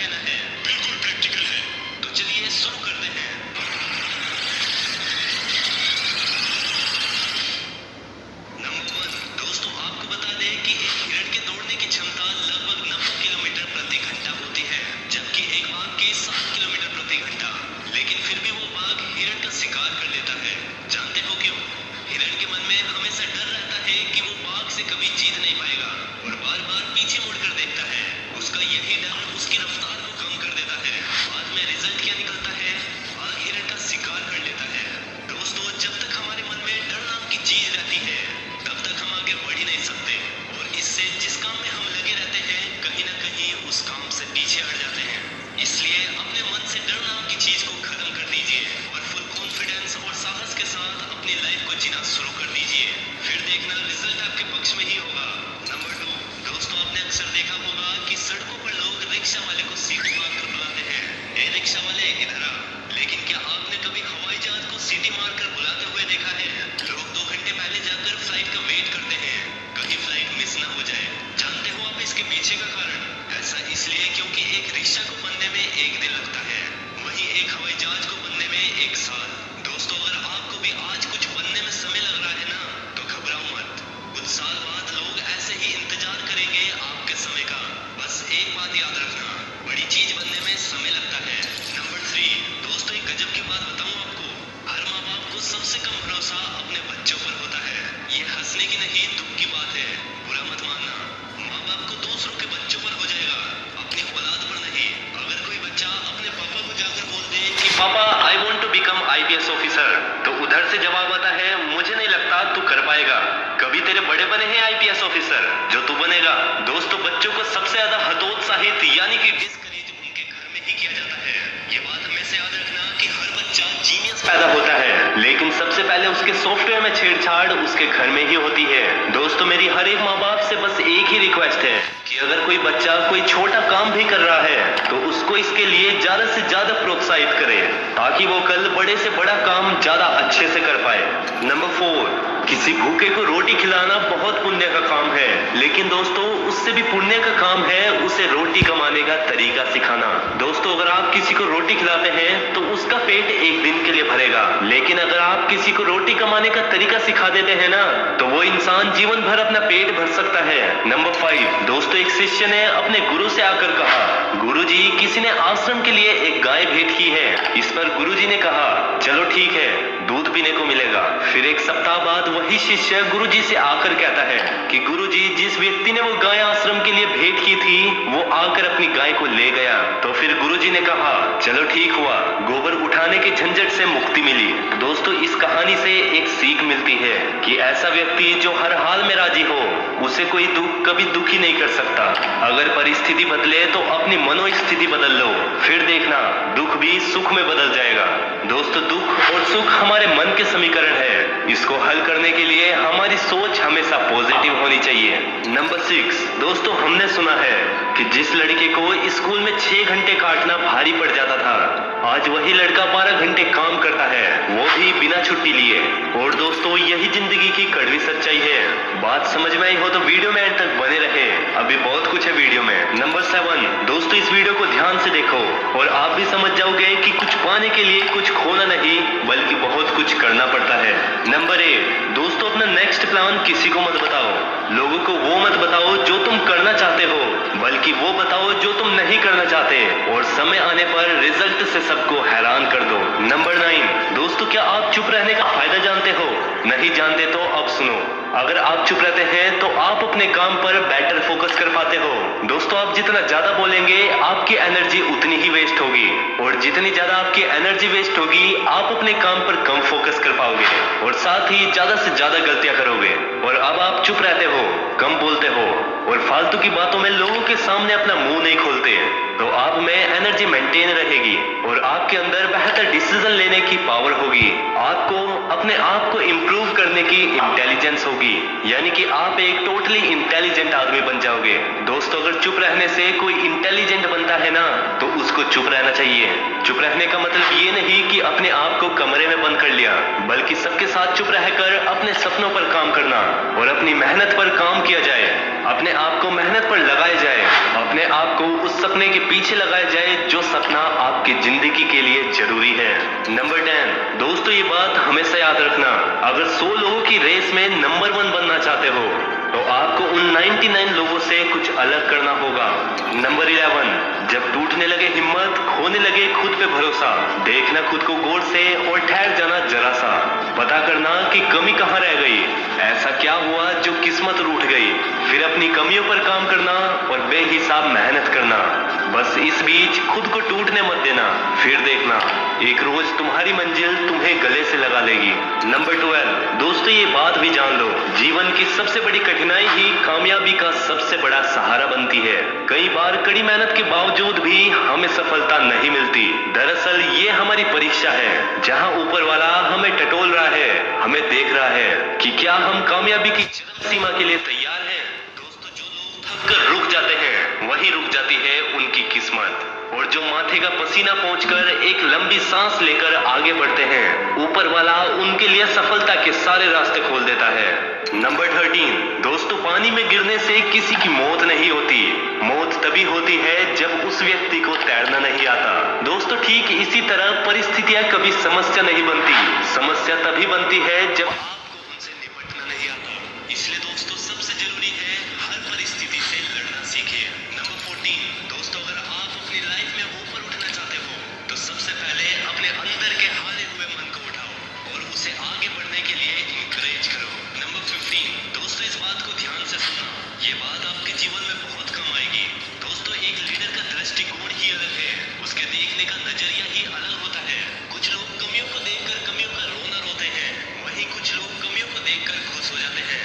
लेना है? बिल्कुल प्रैक्टिकल है। तो चलिए शुरू करते हैं। नंबर 1, दोस्तों आपको बता दें कि एक हिरण के दौड़ने की क्षमता लगभग 90 किलोमीटर प्रति घंटा होती है, जबकि एक बाघ की 7 किलोमीटर प्रति घंटा। लेकिन फिर भी वो बाघ हिरण का शिकार कर लेता है। जानते हो क्यों? हिरण के मन में हमेशा डर रहता है कि वो बाघ से कभी जीत नहीं पाएगा और बार बार पीछे मुड़कर देखता है। उसका यही डर उसकी रफ्तार को कम कर देता है। बाद में रिजल्ट क्या निकलता है? बाघ हिरण का शिकार कर लेता है। दोस्तों, जब तक हमारे मन में डर नाम की चीज रहती है, तब तक हम आगे बढ़ ही नहीं सकते और इससे जिस काम में हम लगे रहते हैं, कहीं ना कहीं उस काम से पीछे हट जाते हैं। इसलिए अपने मन से डर नाम की चीज को खत्म कर दीजिए और फुल कॉन्फिडेंस और साहस के साथ अपनी लाइफ को जीना शुरू कर दीजिए। फिर देखना रिजल्ट आपके पक्ष में ही होगा। नंबर 2, दोस्तों आपने अक्सर देखा होगा कि सड़कों पर लोग रिक्शा वाले को सीटी मारकर बुलाते हैं, ए रिक्शा वाले इधर आ। लेकिन क्या आपने कभी हवाई जहाज को सीटी मारकर बुलाते हुए देखा है? लोग 2 घंटे पहले जाकर फ्लाइट का वेट करते हैं, कहीं फ्लाइट मिस ना हो जाए। जानते हो आप इसके पीछे का कारण? ऐसा इसलिए क्योंकि एक रिक्शा को बनने में 1 दिन लगता है, वहीं एक हवाई जहाज को बनने में 1 साल। दोस्तों, अगर आपको भी आज कुछ बनने में समय लग रहा है ना, तो घबराओ मत। कुछ साल बाद लोग ऐसे ही इंतजार करेंगे आपके समय का। बस एक बात याद रखना, बड़ी चीज बनने में समय लगता है। नंबर 3, दोस्तों एक गजब की बात बताऊं आपको, हर माँ बाप को सबसे कम भरोसा अपने बच्चों पर होता है। ये हंसने की नहीं, दुख की बात है, बुरा मत मानना। माँ बाप को दूसरों के बच्चों पर हो जाएगा, अपनी औलाद पर नहीं। अगर कोई बच्चा अपने पापा को जाकर बोल दे कि पापा I want to become IPS officer, तो उधर से जवाब आता है मुझे नहीं लगता तू कर पाएगा, कभी तेरे बड़े बने हैं IPS ऑफिसर जो तू बनेगा। दोस्तों, बच्चों को सबसे ज्यादा हतोत्साहित यानी कि डिस्करेज उनके घर में ही किया जाता है। ये बात हमेशा याद रखना कि हर बच्चा जीनियस पैदा होता है, लेकिन सबसे पहले उसके सॉफ्टवेयर में छेड़छाड़ उसके घर में ही होती है। दोस्तों, मेरी हर एक माँ बाप से बस एक ही रिक्वेस्ट है कि अगर कोई बच्चा कोई छोटा काम भी कर रहा है तो उसको इसके लिए ज्यादा से ज्यादा प्रोत्साहित करे, ताकि वो कल बड़े से बड़ा काम ज्यादा अच्छे से कर पाए। नंबर 4, किसी भूखे को रोटी खिलाना बहुत पुण्य का काम है, लेकिन दोस्तों उससे भी पुण्य का काम है उसे रोटी कमाने का तरीका सिखाना। दोस्तों, अगर आप किसी को रोटी खिलाते हैं तो उसका पेट एक दिन के लिए भरेगा, लेकिन अगर आप किसी को रोटी कमाने का तरीका सिखा देते हैं ना, तो वो इंसान जीवन भर अपना पेट भर सकता है। नंबर 5, दोस्तों एक शिष्य ने अपने गुरु से आकर कहा, गुरुजी किसी ने आश्रम के लिए एक गाय भेंट की है। इस पर गुरुजी ने कहा चलो ठीक है, दूध पीने को मिलेगा। फिर 1 सप्ताह बाद वही शिष्य गुरुजी से आकर कहता है कि गुरुजी जिस व्यक्ति ने वो गाय आश्रम के लिए भेंट की थी वो आकर अपनी गाय को ले गया। तो फिर गुरुजी ने कहा चलो ठीक हुआ, गोबर उठाने के झंझट से मुक्ति मिली। दोस्तों, इस कहानी से एक सीख मिलती है कि ऐसा व्यक्ति जो हर हाल में राजी हो, उसे कोई दुख कभी दुखी नहीं कर सकता। अगर परिस्थिति बदले तो अपनी मनोस्थिति बदल लो, फिर देखना दुख भी सुख में बदल जाएगा। दोस्तों, दुख और सुख हमारे मन के समीकरण है, इसको हल करने के लिए हमारी सोच हमेशा पॉजिटिव होनी चाहिए। नंबर 6, दोस्तों हमने सुना है कि जिस लड़के को स्कूल में 6 घंटे काटना भारी पड़ जाता था, आज वही लड़का 12 घंटे काम करता है, वो भी बिना छुट्टी लिए। और दोस्तों, यही जिंदगी की कड़वी सच्चाई है। बात समझ में आई हो तो वीडियो में अंत तक बने रहे, अभी बहुत कुछ है वीडियो में। नंबर 7, दोस्तों इस वीडियो को ध्यान से देखो और आप भी समझ जाओगे कि कुछ पाने के लिए कुछ खोना नहीं बल्कि बहुत कुछ करना पड़ता है। नंबर 8, दोस्तों अपना नेक्स्ट प्लान किसी को मत बताओ, लोगों को वो मत बताओ जो तुम करना चाहते हो, बल्कि वो बताओ जो तुम नहीं करना चाहते, और समय आने पर रिजल्ट से सबको हैरान कर दो। नंबर 9, दोस्तों क्या आप चुप रहने का फायदा जानते हो? नहीं जानते तो अब सुनो, अगर आप चुप रहते हैं तो आप अपने काम पर बेटर फोकस कर पाते हो। दोस्तों, आप जितना ज्यादा बोलेंगे आपकी एनर्जी उतनी ही वेस्ट होगी, और जितनी ज्यादा आपकी एनर्जी वेस्ट होगी आप अपने काम पर कम फोकस कर पाओगे और साथ ही ज्यादा से ज्यादा गलतियां करोगे। और अब आप चुप रहते हो, कम बोलते हो और फालतू की बातों में लोगों के सामने अपना मुंह नहीं खोलते, तो आप में एनर्जी मेंटेन रहेगी और आपके अंदर बेहतर डिसीजन लेने की पावर होगी। आपको अपने आप को इम्प्रूव करने की इंटेलिजेंस होगी, यानी कि आप एक टोटली इंटेलिजेंट आदमी बन जाओगे। दोस्तों, अगर चुप रहने से कोई इंटेलिजेंट बनता है ना, तो उसको चुप रहना चाहिए। चुप रहने का मतलब ये नहीं कि अपने आप को कमरे में बंद कर लिया, बल्कि सबके साथ चुप रहकर अपने सपनों पर काम करना और अपनी मेहनत पर काम किया जाए। अपने आप को मेहनत पर लगाया जाए, अपने आप को उस सपने के पीछे लगाया जाए जो सपना आपकी जिंदगी के लिए जरूरी है। नंबर 10, दोस्तों ये बात हमेशा याद रखना, अगर 100 लोगों की रेस में नंबर 1 बनना चाहते हो तो आपको उन 99 लोगों से कुछ अलग करना होगा। नंबर 11, जब टूटने लगे हिम्मत, खोने लगे खुद पे भरोसा, देखना खुद को गौर से और ठहर जाना जरा सा, पता करना कि कमी कहाँ रह गई, ऐसा क्या हुआ जो किस्मत रूठ गई, फिर अपनी कमियों पर काम करना और बेहिसाब मेहनत करना। बस इस बीच खुद को टूटने मत देना, फिर देखना एक रोज तुम्हारी मंजिल तुम्हें गले से लगा लेगी। नंबर 12, दोस्तों ये बात भी जान लो, जीवन की सबसे बड़ी कठिनाई ही कामयाबी का सबसे बड़ा सहारा बनती है। कई बार कड़ी मेहनत के बावजूद भी हमें सफलता नहीं मिलती। दरअसल ये हमारी परीक्षा है, जहां ऊपर वाला हमें टटोल रहा है, हमें देख रहा है कि क्या हम कामयाबी की चरम सीमा के लिए तैयार हैं। दोस्तों जो लोग थक कर रुक जाते हैं, वहीं रुक जाती है उनकी किस्मत, और जो माथे का पसीना पोंछकर एक लंबी सांस लेकर आगे बढ़ते हैं, ऊपर वाला उनके लिए सफलता के सारे रास्ते खोल देता है। नंबर 13, दोस्तों पानी में गिरने से किसी की मौत नहीं होती, मौत तभी होती है जब उस व्यक्ति को तैरना नहीं आता। दोस्तों ठीक इसी तरह परिस्थितियां कभी समस्या नहीं बनती, समस्या तभी बनती है जब आपको उनसे निपटना नहीं आता। इसलिए दोस्तों सबसे जरूरी है हर परिस्थिति से लड़ना सीखिए। नंबर 14, दोस्तों अगर आप अपनी लाइफ में ऊपर उठना चाहते हो तो सबसे पहले अपने अंदर के हारे हुए मन को उठाओ और उसे आगे बढ़ने के लिए इंकरेज करो। नंबर 15, दोस्तों इस बात को ध्यान से सुनना, ये बात आपके जीवन में बहुत कम आएगी। दोस्तों एक लीडर का दृष्टिकोण ही अलग है, उसके देखने का नजरिया ही अलग होता है। कुछ लोग कमियों को देखकर कमियों का रोना रोते हैं, वहीं कुछ लोग कमियों को देखकर खुश हो जाते हैं।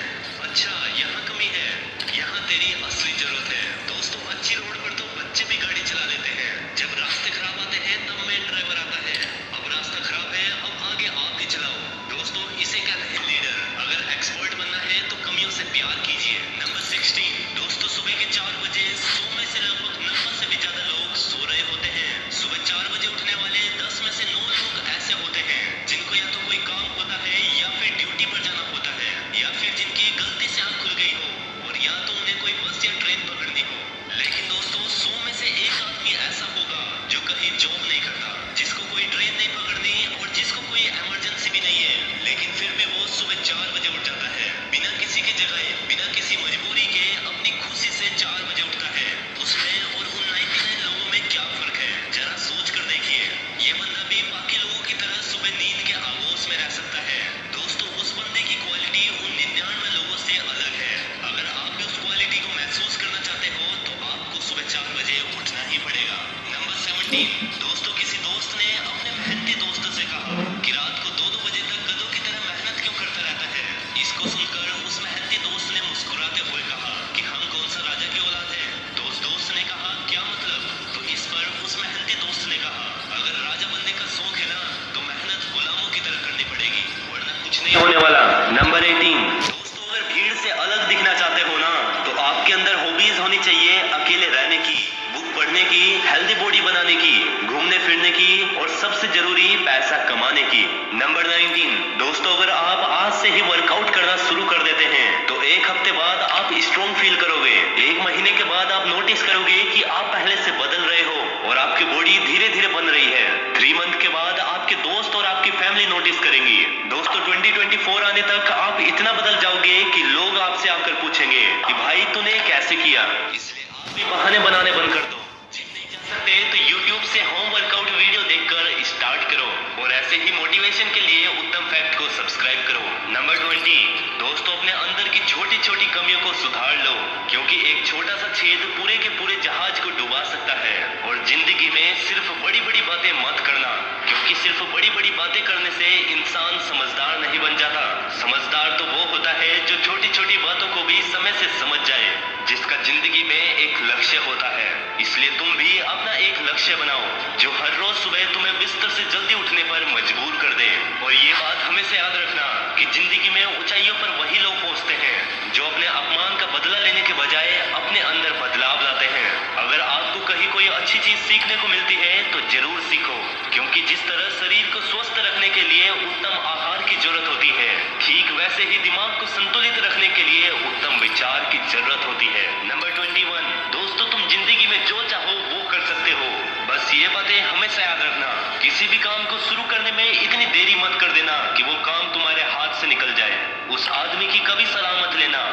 अच्छा यहाँ कमी है, यहाँ तेरी असली जरूरत है। दोस्तों अच्छी रोड पर तो बच्चे भी गाड़ी चला लेते हैं, जब रास्ते खराब आते हैं तब मेन ड्राइवर आता है, अब रास्ता खराब है अब आगे आप ही चलाओ। दोस्तों इसे कहते हैं लीडर। अगर एक्सपर्ट बनना है तो कमियों से प्यार कीजिए। नंबर 16, दोस्तों सुबह के 4 बजे 100 में से लगभग 90 से भी ज्यादा लोग सो रहे होते हैं। सुबह 4 बजे उठने वाले 10 में से 9 लोग ऐसे होते हैं जिनको या तो कोई काम होता है या फिर ड्यूटी पर जाना होता है, या फिर जिनकी गलती से आंख खुल गई हो, और या तो उन्हें कोई बस या ट्रेन पकड़नी हो। लेकिन दोस्तों 100 में से एक आदमी ऐसा होगा जो कहीं जॉब नहीं करता, जिसको कोई ट्रेन नहीं पकड़नी और जिसको कोई इमरजेंसी भी नहीं है, लेकिन फिर भी वो सुबह 4 बजे उठ जाता है, बिना किसी की जगह, बिना किसी मजबूरी के, अपनी खुशी से 4 बजे उठता है। उसमें और उन 99 लोगों में क्या फर्क है, जरा सोच कर देखिए। ये बंदा भी बाकी लोगों की तरह सुबह नींद के आगोश में रह सकता है। दोस्तों उस बंदे की क्वालिटी उन 99 लोगों से अलग है। अगर आप भी उस क्वालिटी को महसूस करना चाहते हो तो आपको सुबह 4 बजे उठना ही पड़ेगा। नंबर 17, दोस्तों किसी दोस्त ने अपने मेहनती दोस्त से कहा कि रात को 2-2 बजे तक गधों की तरह मेहनत क्यों करता रहता है। इसको सुनकर उस मेहनती दोस्त ने मुस्कुराते हुए कहा कि हम कौन सा राजा की औलाद है। तो उस दोस्त ने कहा क्या मतलब। तो इस पर उस मेहनती दोस्त ने कहा अगर राजा बनने का शौक है ना तो मेहनत गुलामों की तरह करनी पड़ेगी, वरना कुछ नहीं होने वाला। नंबर 18, दोस्तों अगर भीड़ से अलग दिखना चाहते हो ना तो आपके अंदर हॉबीज होनी चाहिए, अकेले रहने की, बुक पढ़ने की, हेल्दी बॉडी बनाने की, घूमने फिरने की, और सबसे जरूरी पैसा कमाने की। नंबर 19, दोस्तों अगर आप आज से ही वर्कआउट करना शुरू कर देते हैं तो एक हफ्ते बाद आप स्ट्रॉन्ग फील करोगे। 1 महीने के बाद आप नोटिस करोगे कि आप पहले से बदल रहे हो और आपकी बॉडी धीरे धीरे बन रही है। 3 मंथ के बाद आपके दोस्त और आपकी फैमिली नोटिस करेंगी। दोस्तों 2024 आने तक आप इतना बदल जाओगे कि लोग आपसे आकर पूछेंगे कि भाई तूने कैसे किया। इसलिए आप भी बहाने बनाने बंद कर दो। जिम नहीं जा सकते तो YouTube से होम वर्कआउट वीडियो देखकर स्टार्ट करो, और ऐसे ही मोटिवेशन के लिए उत्तम फैक्ट को सब्सक्राइब करो। नंबर 20, दोस्तों अपने अंदर की छोटी छोटी कमियों को सुधार लो, क्योंकि एक छोटा सा छेद पूरे के पूरे जहाज को डुबा सकता है। और जिंदगी में सिर्फ बड़ी बड़ी बातें मत करना, क्योंकि सिर्फ बड़ी बड़ी बातें करने से इंसान समझदार नहीं बन जाता। समझदार तो वो होता है जो छोटी छोटी बातों को भी समय से समझ जाए, जिसका जिंदगी में एक लक्ष्य होता है। इसलिए तुम भी अपना एक लक्ष्य बनाओ जो हर रोज सुबह तुम्हें बिस्तर से जल्दी उठने पर मजबूर कर दे। और ये बात हमेशा याद रखना कि जिंदगी में ऊंचाइयों पर वही लोग पहुंचते हैं जो अपने अपमान का बदला लेने के बजाय अपने अंदर बदलाव लाते हैं। अगर आपको कहीं कोई अच्छी चीज सीखने को मिलती है तो जरूर सीखो, क्योंकि जिस तरह शरीर को स्वस्थ रखने के लिए उत्तम आहार की जरूरत होती है, ठीक वैसे ही दिमाग को संतुलित रखने के लिए उत्तम विचार की जरूरत होती है। नंबर 21, दोस्तों तुम जिंदगी में जो चाहो वो कर सकते हो, बस ये बातें हमेशा याद रखना। किसी भी काम को शुरू करने में इतनी देरी मत कर देना कि वो काम तुम्हारे हाथ से निकल जाए। उस आदमी की कभी सलाह मत लेना